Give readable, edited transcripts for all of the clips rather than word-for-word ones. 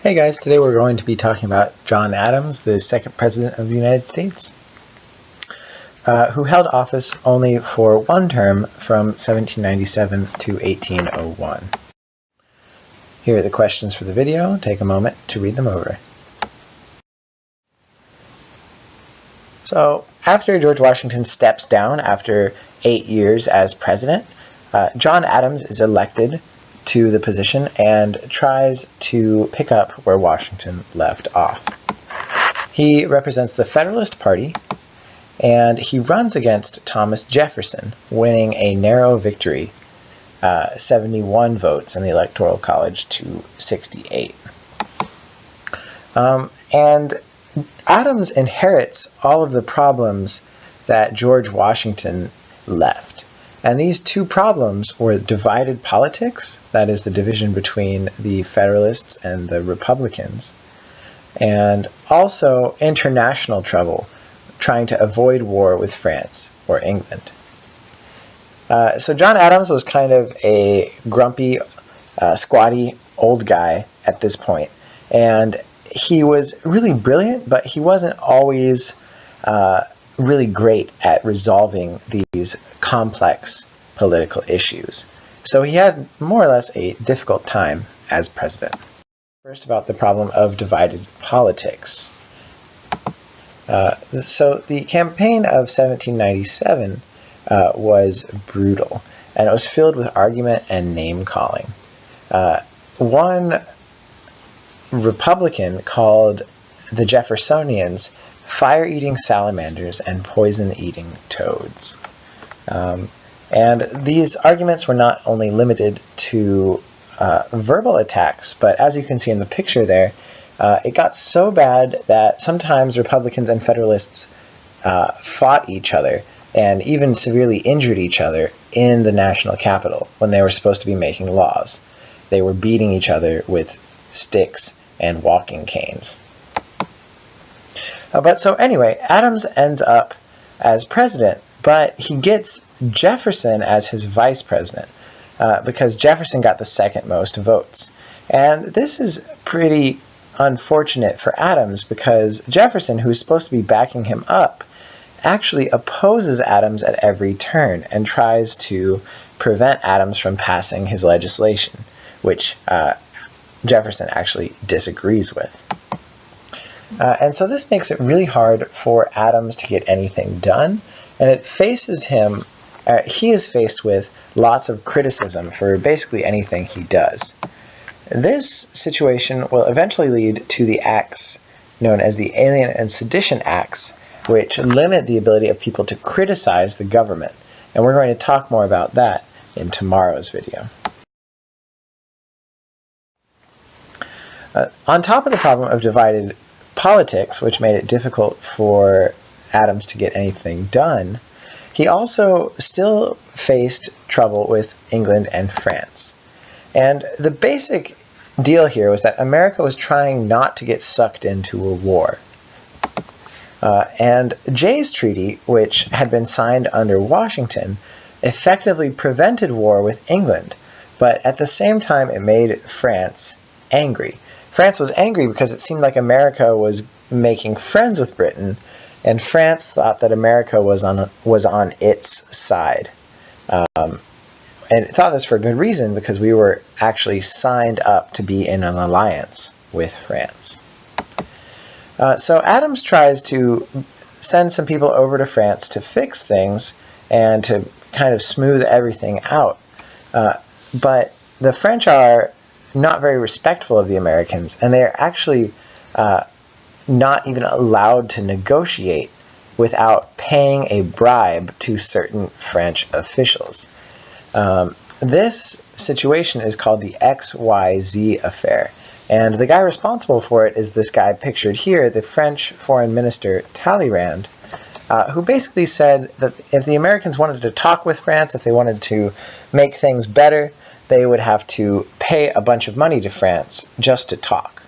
Hey guys, today we're going to be talking about John Adams, the second President of the United States, who held office only for one term from 1797 to 1801. Here are the questions for the video. Take a moment to read them over. So, after George Washington steps down after 8 years as president, John Adams is elected to the position and tries to pick up where Washington left off. He represents the Federalist Party, and he runs against Thomas Jefferson, winning a narrow victory, 71 votes in the Electoral College to 68. And Adams inherits all of the problems that George Washington left. And these two problems were divided politics, that is the division between the Federalists and the Republicans, and also international trouble, trying to avoid war with France or England. So John Adams was kind of a grumpy, squatty old guy at this point, and he was really brilliant, but he wasn't always really great at resolving these complex political issues. So he had more or less a difficult time as president. First, about the problem of divided politics. So the campaign of 1797 was brutal, and it was filled with argument and name-calling. One Republican called the Jeffersonians fire-eating salamanders and poison-eating toads. And these arguments were not only limited to verbal attacks, but as you can see in the picture there, it got so bad that sometimes Republicans and Federalists fought each other and even severely injured each other in the national capital when they were supposed to be making laws. They were beating each other with sticks and walking canes. But so anyway, Adams ends up as president, but he gets Jefferson as his vice president because Jefferson got the second most votes. And this is pretty unfortunate for Adams because Jefferson, who's supposed to be backing him up, actually opposes Adams at every turn and tries to prevent Adams from passing his legislation, which Jefferson actually disagrees with. And so this makes it really hard for Adams to get anything done, and it faces him, he is faced with lots of criticism for basically anything he does. This situation will eventually lead to the acts known as the Alien and Sedition Acts, which limit the ability of people to criticize the government, and we're going to talk more about that in tomorrow's video. On top of the problem of divided politics, which made it difficult for Adams to get anything done, he also still faced trouble with England and France. And the basic deal here was that America was trying not to get sucked into a war. And Jay's Treaty, which had been signed under Washington, effectively prevented war with England, but at the same time it made France angry. France was angry because it seemed like America was making friends with Britain, and France thought that America was on its side. And it thought this for a good reason, because we were actually signed up to be in an alliance with France. So Adams tries to send some people over to France to fix things and to kind of smooth everything out. But the French are not very respectful of the Americans, and they're actually not even allowed to negotiate without paying a bribe to certain French officials. This situation is called the Thexyz Affair, and the guy responsible for it is this guy pictured here, the French Foreign Minister Talleyrand, who basically said that if the Americans wanted to talk with France, if they wanted to make things better, they would have to pay a bunch of money to France just to talk.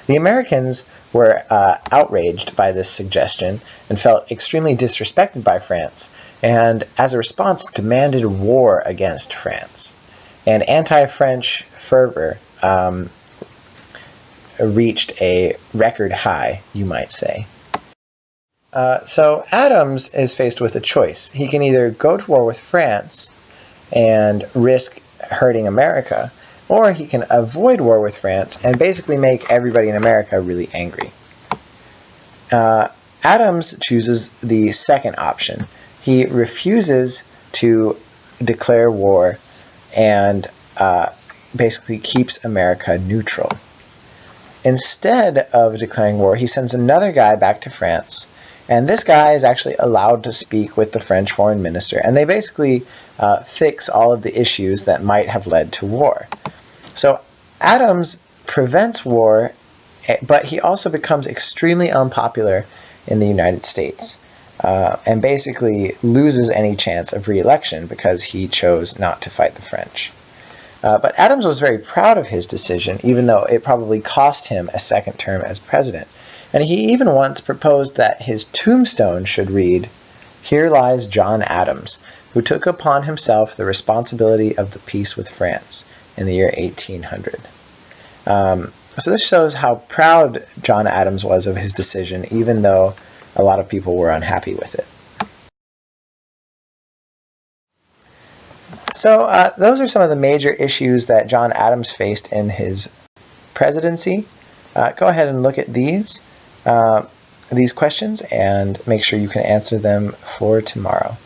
The Americans were outraged by this suggestion and felt extremely disrespected by France, and as a response demanded war against France. And anti-French fervor reached a record high, you might say. So Adams is faced with a choice. He can either go to war with France and risk hurting America, or he can avoid war with France and basically make everybody in America really angry. Adams chooses the second option. He refuses to declare war and basically keeps America neutral. Instead of declaring war, he sends another guy back to France, and this guy is actually allowed to speak with the French foreign minister, and they basically fix all of the issues that might have led to war. So Adams prevents war, but he also becomes extremely unpopular in the United States, and basically loses any chance of re-election because he chose not to fight the French. But Adams was very proud of his decision, even though it probably cost him a second term as president. And he even once proposed that his tombstone should read, "Here lies John Adams, who took upon himself the responsibility of the peace with France in the year 1800. So this shows how proud John Adams was of his decision, even though a lot of people were unhappy with it. So those are some of the major issues that John Adams faced in his presidency. Go ahead and look at these questions and make sure you can answer them for tomorrow.